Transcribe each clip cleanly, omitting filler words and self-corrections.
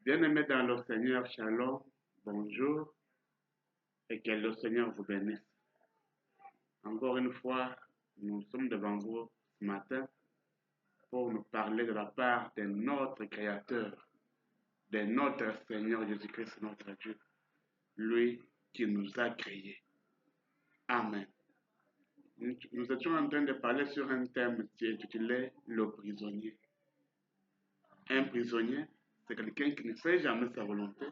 Bien-aimés dans le Seigneur, shalom, bonjour, et que le Seigneur vous bénisse. Encore une fois, nous sommes devant vous ce matin pour nous parler de la part de notre Créateur, de notre Seigneur Jésus-Christ, notre Dieu, lui qui nous a créés. Amen. Nous étions en train de parler sur un thème qui est intitulé le prisonnier. Un prisonnier, c'est quelqu'un qui ne fait jamais sa volonté,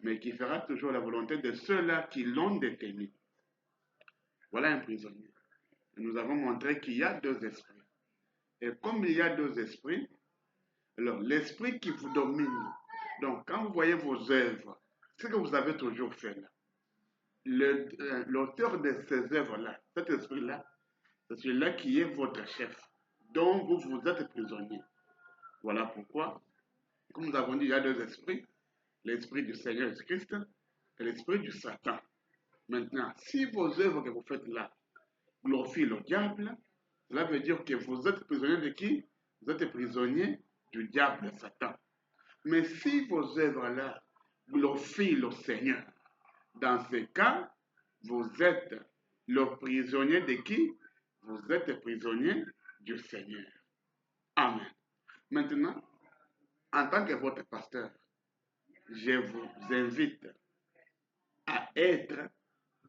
mais qui fera toujours la volonté de ceux-là qui l'ont détenu. Voilà un prisonnier. Et nous avons montré qu'il y a deux esprits. Et comme il y a deux esprits, alors l'esprit qui vous domine, donc quand vous voyez vos œuvres, ce que vous avez toujours fait là, l'auteur de ces œuvres-là, cet esprit-là, c'est celui-là qui est votre chef, dont vous êtes prisonnier. Voilà pourquoi, comme nous avons dit, il y a deux esprits, l'esprit du Seigneur Jésus-Christ et l'esprit du Satan. Maintenant, si vos œuvres que vous faites là glorifient le diable, cela veut dire que vous êtes prisonnier de qui? Vous êtes prisonnier du diable, de Satan. Mais si vos œuvres-là glorifient le Seigneur, dans ce cas, vous êtes le prisonnier de qui? Vous êtes prisonnier du Seigneur. Amen. Maintenant, en tant que votre pasteur, je vous invite à être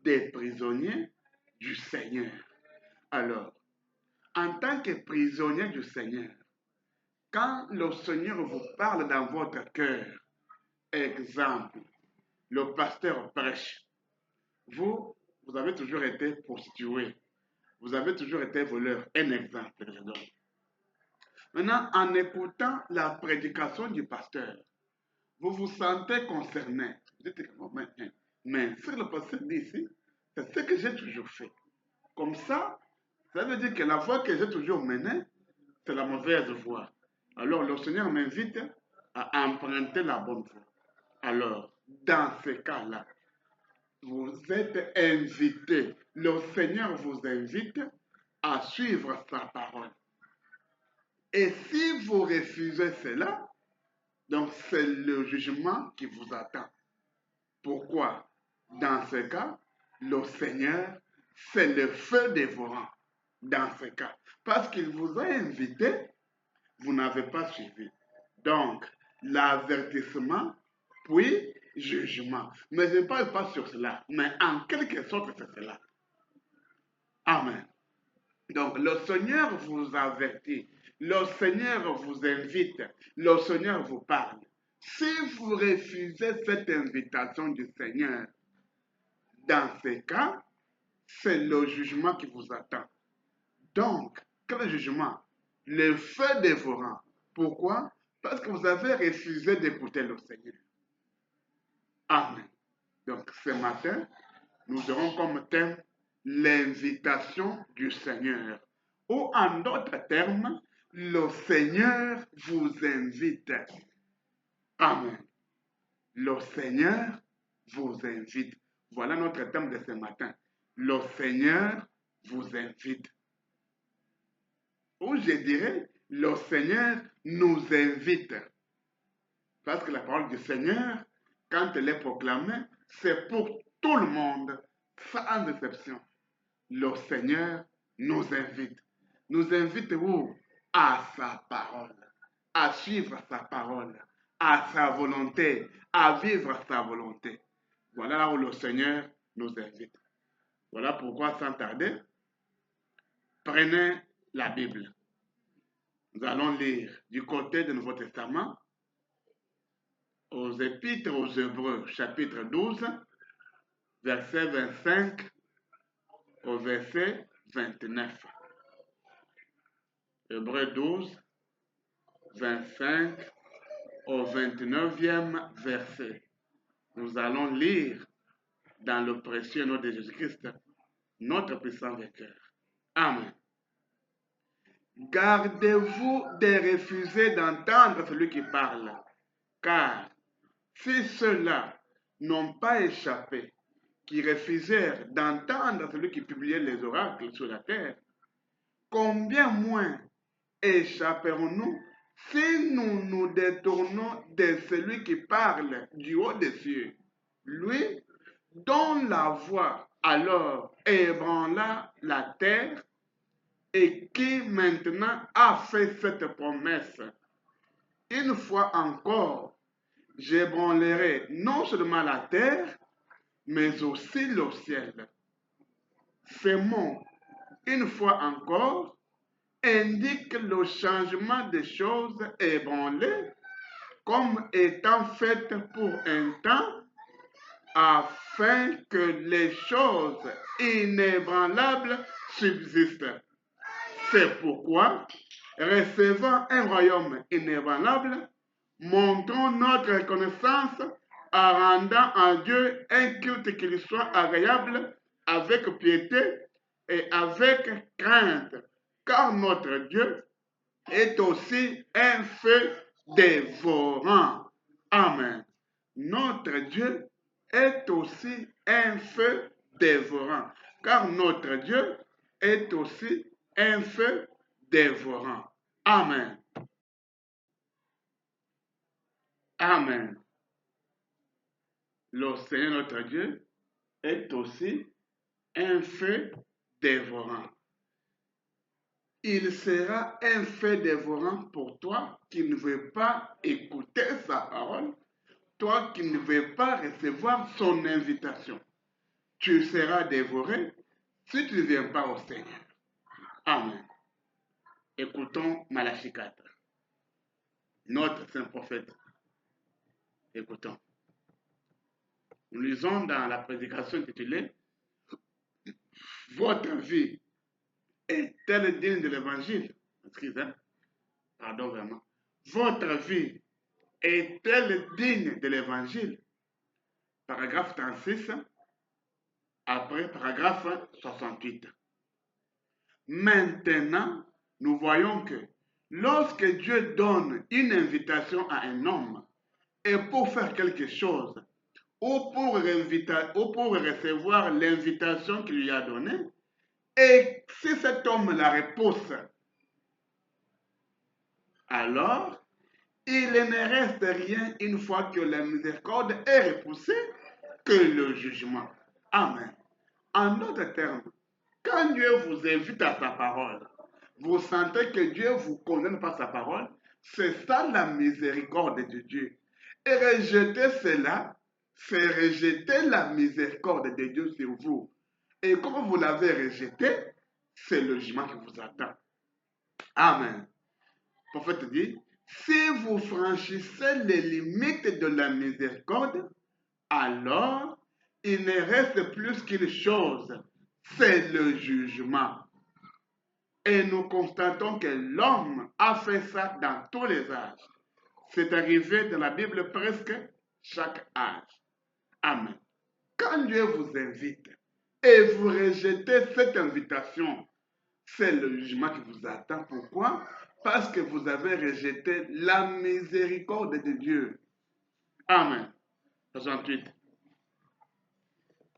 des prisonniers du Seigneur. Alors, en tant que prisonnier du Seigneur, quand le Seigneur vous parle dans votre cœur, exemple, le pasteur prêche, vous avez toujours été prostitué, vous avez toujours été voleur, un exemple que je donne. Maintenant, en écoutant la prédication du pasteur, vous vous sentez concerné. Vous dites, mais ce que le pasteur dit ici, c'est ce que j'ai toujours fait. Comme ça veut dire que la voie que j'ai toujours menée, c'est la mauvaise voie. Alors, le Seigneur m'invite à emprunter la bonne voie. Alors, dans ce cas-là, vous êtes invité. Le Seigneur vous invite à suivre sa parole. Et si vous refusez cela, donc c'est le jugement qui vous attend. Pourquoi? Dans ce cas, le Seigneur, c'est le feu dévorant. Dans ce cas, parce qu'il vous a invité, vous n'avez pas suivi. Donc, l'avertissement, puis jugement. Mais je ne parle pas sur cela, mais en quelque sorte, c'est cela. Amen. Donc, le Seigneur vous avertit, le Seigneur vous invite, le Seigneur vous parle. Si vous refusez cette invitation du Seigneur, dans ces cas, c'est le jugement qui vous attend. Donc, quel jugement? Le feu dévorant. Pourquoi? Parce que vous avez refusé d'écouter le Seigneur. Amen. Donc, ce matin, nous aurons comme thème l'invitation du Seigneur. Ou en d'autres termes, le Seigneur vous invite. Amen. Le Seigneur vous invite. Voilà notre thème de ce matin. Le Seigneur vous invite. Ou je dirais, le Seigneur nous invite. Parce que la parole du Seigneur, quand elle est proclamée, c'est pour tout le monde, sans exception. Le Seigneur nous invite. Nous invite où? À sa parole, à suivre sa parole, à sa volonté, à vivre sa volonté. Voilà là où le Seigneur nous invite. Voilà pourquoi, sans tarder, prenez la Bible. Nous allons lire du côté du Nouveau Testament, aux Épîtres aux Hébreux, chapitre 12, verset 25 au verset 29. Hébreux 12, 25 au 29e verset. Nous allons lire dans le précieux nom de Jésus-Christ, notre puissant vainqueur. Amen. Gardez-vous de refuser d'entendre celui qui parle, car si ceux-là n'ont pas échappé, qui refusèrent d'entendre celui qui publiait les oracles sur la terre, combien moins échapperons-nous Si nous nous détournons de celui qui parle du haut des cieux, lui dont la voix alors ébranla la terre et qui maintenant a fait cette promesse, une fois encore, j'ébranlerai non seulement la terre, mais aussi le ciel. Ces mots, une fois encore, indiquent le changement des choses ébranlées comme étant faites pour un temps afin que les choses inébranlables subsistent. C'est pourquoi, recevant un royaume inébranlable, montrons notre reconnaissance en rendant à Dieu un culte qui lui soit agréable avec piété et avec crainte, car notre Dieu est aussi un feu dévorant. Amen. Notre Dieu est aussi un feu dévorant, car notre Dieu est aussi un feu dévorant. Amen. Amen. Le Seigneur notre Dieu est aussi un feu dévorant. Il sera un feu dévorant pour toi qui ne veux pas écouter sa parole, toi qui ne veux pas recevoir son invitation. Tu seras dévoré si tu ne viens pas au Seigneur. Amen. Écoutons Malachie 4. Notre saint prophète. Écoutons. Nous lisons dans la prédication intitulée Votre vie est-elle digne de l'évangile? Excusez, pardon vraiment. Votre vie est-elle digne de l'évangile? Paragraphe 36, après paragraphe 68. Maintenant, nous voyons que lorsque Dieu donne une invitation à un homme, et pour faire quelque chose, ou pour recevoir l'invitation qu'il lui a donnée, et si cet homme la repousse, alors il ne reste rien une fois que la miséricorde est repoussée que le jugement. Amen. En d'autres termes, quand Dieu vous invite à sa parole, vous sentez que Dieu vous condamne par sa parole, c'est ça la miséricorde de Dieu. Et rejeter cela, c'est rejeter la miséricorde de Dieu sur vous. Et comme vous l'avez rejeté, c'est le jugement qui vous attend. Amen. Le prophète dit, si vous franchissez les limites de la miséricorde, alors il ne reste plus qu'une chose, c'est le jugement. Et nous constatons que l'homme a fait ça dans tous les âges. C'est arrivé dans la Bible presque chaque âge. Amen. Quand Dieu vous invite et vous rejetez cette invitation, c'est le jugement qui vous attend. Pourquoi? Parce que vous avez rejeté la miséricorde de Dieu. Amen. 68.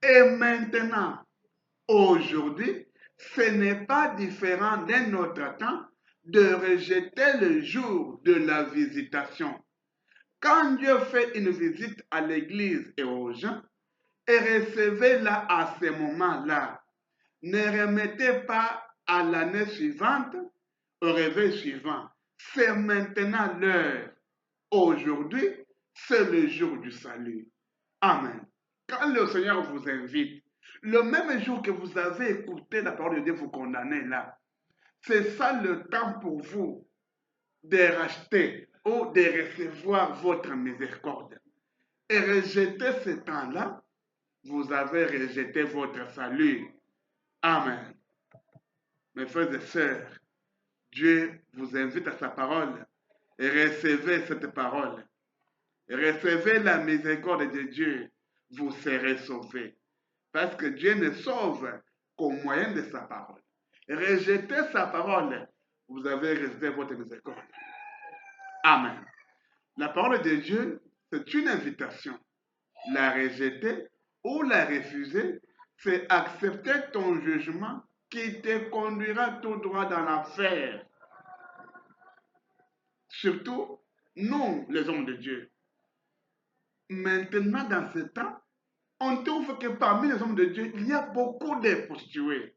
Et maintenant, aujourd'hui, ce n'est pas différent d'un autre temps de rejeter le jour de la visitation. Quand Dieu fait une visite à l'église et aux gens, et recevez-la à ce moment-là. Ne remettez pas à l'année suivante, au réveil suivant. C'est maintenant l'heure. Aujourd'hui, c'est le jour du salut. Amen. Quand le Seigneur vous invite, le même jour que vous avez écouté la parole de Dieu vous condamner là, c'est ça le temps pour vous de racheter ou de recevoir votre miséricorde. Et rejeter ce temps-là, vous avez rejeté votre salut. Amen. Mes frères et sœurs, Dieu vous invite à sa parole et recevez cette parole. Recevez la miséricorde de Dieu, vous serez sauvés. Parce que Dieu ne sauve qu'au moyen de sa parole. Rejetez sa parole, vous avez rejeté votre miséricorde. Amen. La parole de Dieu, c'est une invitation. La rejeter ou la refuser, c'est accepter ton jugement qui te conduira tout droit dans l'enfer. Surtout, nous, les hommes de Dieu. Maintenant, dans ce temps, on trouve que parmi les hommes de Dieu, il y a beaucoup de prostituées.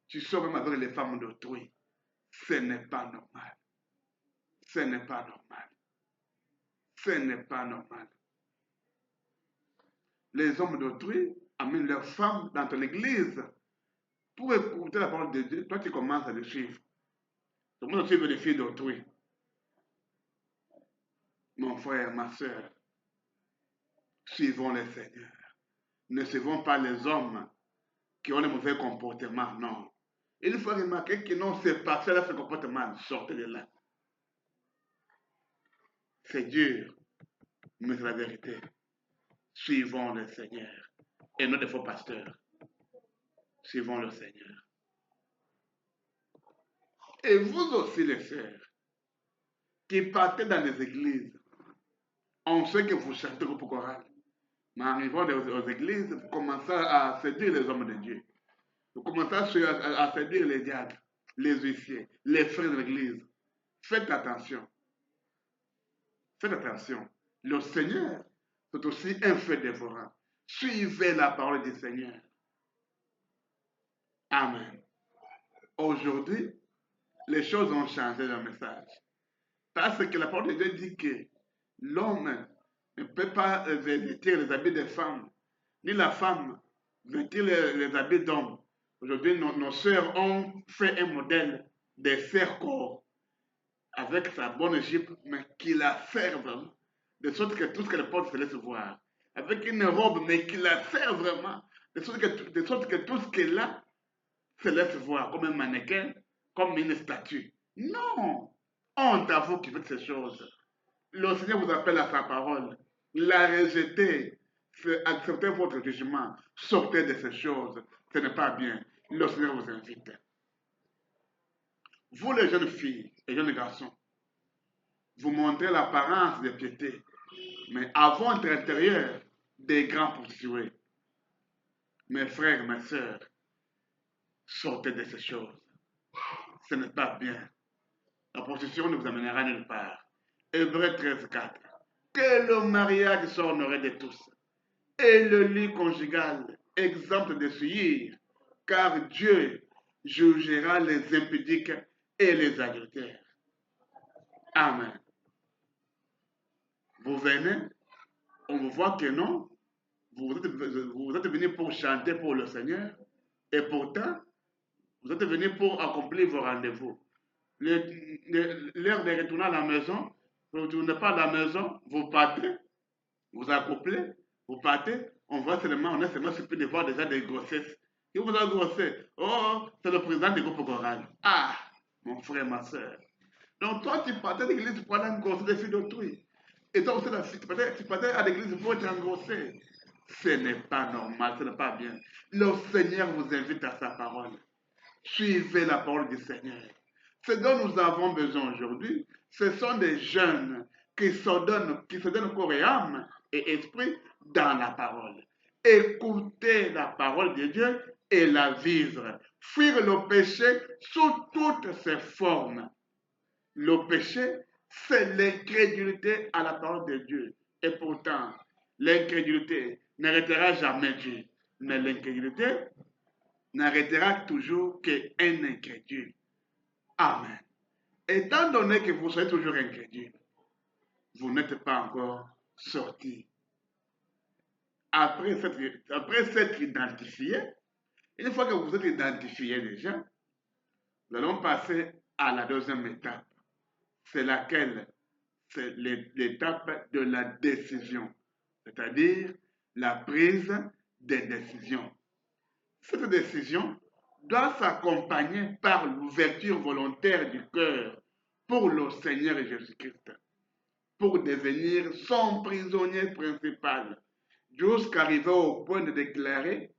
Tu sors même avec les femmes d'autrui. Ce n'est pas normal. Ce n'est pas normal. Ce n'est pas normal. Les hommes d'autrui amènent leurs femmes dans ton église pour écouter la parole de Dieu. Toi, tu commences à le suivre. Tu commences à suivre les filles d'autrui. Mon frère, ma soeur, suivons le Seigneur. Ne suivons pas les hommes qui ont le mauvais comportement, non. Il faut remarquer que non, c'est pas cela ce comportement. Sortez de là. C'est dur, mais c'est la vérité. Suivons le Seigneur et non des faux pasteurs. Suivons le Seigneur. Et vous aussi, les sœurs, qui partez dans les églises, on sait que vous chantez au choral. Mais en arrivant aux églises, vous commencez à séduire les hommes de Dieu. Vous commencez à séduire les diacres, les huissiers, les frères de l'église. Faites attention. Faites attention. Le Seigneur, c'est aussi un feu dévorant. Suivez la parole du Seigneur. Amen. Aujourd'hui, les choses ont changé dans le message. Parce que la parole de Dieu dit que l'homme ne peut pas vêtir les habits des femmes, ni la femme vêtir les habits d'hommes. Aujourd'hui, nos sœurs ont fait un modèle de serre-corps avec sa bonne jupe, mais qui la serve, de sorte que tout ce qu'elle porte se laisse voir. Avec une robe, mais qui la sert vraiment, de sorte que tout ce qu'elle a se laisse voir, comme un mannequin, comme une statue. Non! Honte à vous qui faites ces choses. Le Seigneur vous appelle à sa parole. La rejeter, c'est accepter votre jugement. Sortez de ces choses. Ce n'est pas bien. Le Seigneur vous invite. Vous, les jeunes filles et jeunes garçons, vous montrez l'apparence de piété, mais à votre intérieur, des grands prostituées. Mes frères, mes sœurs, sortez de ces choses. Ce n'est pas bien. La prostitution ne vous amènera nulle part. Hébreux 13:4. Que le mariage soit honoré de tous. Et le lit conjugal, exemple de souillure, car Dieu jugera les impudiques et les adultères. Amen. Vous venez, on vous voit que non, vous êtes venus pour chanter pour le Seigneur, et pourtant, vous êtes venus pour accomplir vos rendez-vous. L'heure de retourner à la maison, vous ne retournez pas à la maison, vous partez, vous accouplez, vous partez, on est seulement surpris de voir déjà des grossesses. Qui vous a grossé? Oh, c'est le président du groupe choral. Ah, mon frère, ma soeur. Donc toi, tu partais à l'église pour aller engrosser des filles d'autrui. Et toi aussi, la fille, tu partais à l'église pour être engrossé. Ce n'est pas normal, ce n'est pas bien. Le Seigneur vous invite à sa parole. Suivez la parole du Seigneur. Ce dont nous avons besoin aujourd'hui, ce sont des jeunes qui se donnent corps et âme et esprit dans la parole. Écoutez la parole de Dieu et la vivre. Fuir le péché sous toutes ses formes. Le péché, c'est l'incrédulité à la parole de Dieu. Et pourtant, l'incrédulité n'arrêtera jamais Dieu. Mais l'incrédulité n'arrêtera toujours qu'un incrédule. Amen. Étant donné que vous serez toujours incrédule, vous n'êtes pas encore sorti. Après s'être identifié, une fois que vous êtes identifié déjà, nous allons passer à la deuxième étape. C'est laquelle? C'est l'étape de la décision, c'est-à-dire la prise des décisions. Cette décision doit s'accompagner par l'ouverture volontaire du cœur pour le Seigneur Jésus-Christ, pour devenir son prisonnier principal, jusqu'à arriver au point de déclarer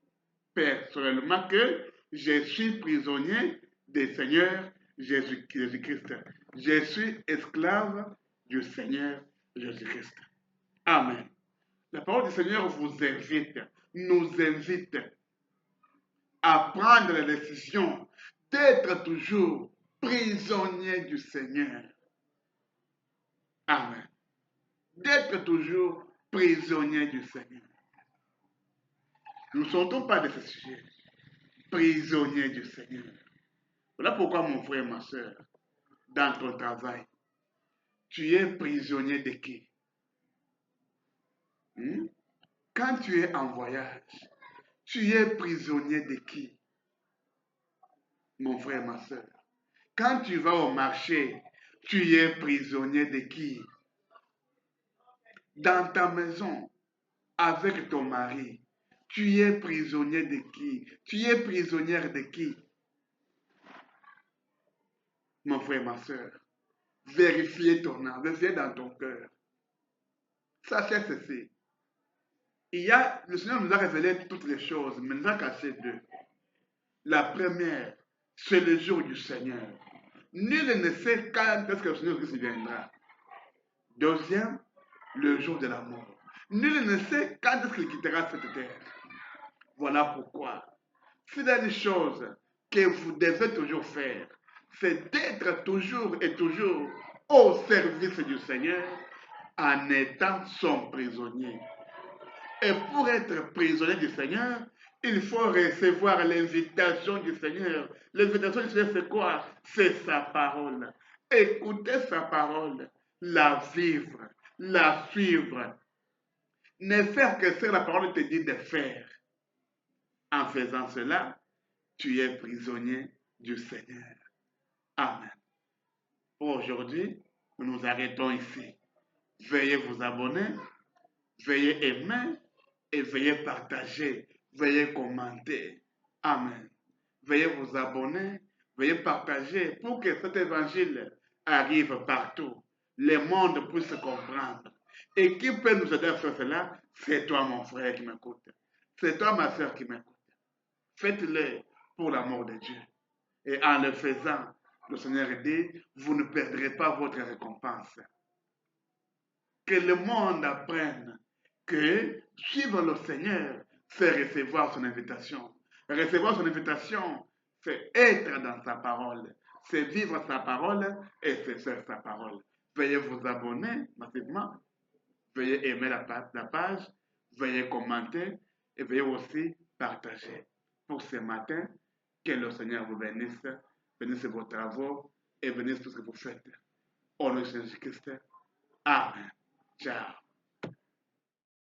personnellement que je suis prisonnier du Seigneur Jésus-Christ. Je suis esclave du Seigneur Jésus-Christ. Amen. La parole du Seigneur vous invite, nous invite à prendre la décision d'être toujours prisonnier du Seigneur. d'être toujours prisonnier du Seigneur. Nous ne sortons pas de ce sujet. Prisonnier du Seigneur. Voilà pourquoi, mon frère, ma soeur, dans ton travail, tu es prisonnier de qui? Quand tu es en voyage, tu es prisonnier de qui? Mon frère, ma soeur. Quand tu vas au marché, tu es prisonnier de qui? Dans ta maison, avec ton mari, tu es prisonnier de qui? Tu es prisonnière de qui? Mon frère, ma soeur, vérifiez ton âme, vérifiez dans ton cœur. Sachez ceci. Le Seigneur nous a révélé toutes les choses, mais nous a cassé deux. La première, c'est le jour du Seigneur. Nul ne sait quand est-ce que le Seigneur viendra. Deuxième, le jour de la mort. Nul ne sait quand est-ce qu'il quittera cette terre. Voilà pourquoi, s'il y a une chose que vous devez toujours faire, c'est d'être toujours et toujours au service du Seigneur en étant son prisonnier. Et pour être prisonnier du Seigneur, il faut recevoir l'invitation du Seigneur. L'invitation du Seigneur, c'est quoi? C'est sa parole. Écouter sa parole, la vivre, la suivre. Ne faire que ce que la parole te dit de faire. En faisant cela, tu es prisonnier du Seigneur. Amen. Pour aujourd'hui, nous nous arrêtons ici. Veuillez vous abonner, veuillez aimer et veuillez partager, veuillez commenter. Amen. Veuillez vous abonner, veuillez partager pour que cet évangile arrive partout. Le monde puisse comprendre. Et qui peut nous aider à faire cela? C'est toi, mon frère, qui m'écoute. C'est toi, ma soeur, qui m'écoute. Faites-le pour l'amour de Dieu. Et en le faisant, le Seigneur dit, vous ne perdrez pas votre récompense. Que le monde apprenne que suivre le Seigneur, c'est recevoir son invitation. Recevoir son invitation, c'est être dans sa parole. C'est vivre sa parole et c'est faire sa parole. Veuillez vous abonner massivement. Veuillez aimer la page. Veuillez commenter et veuillez aussi partager. Pour ce matin, que le Seigneur vous bénisse. Bénisse vos travaux et bénisse tout ce que vous faites. Au nom de Jésus-Christ. Amen. Ciao.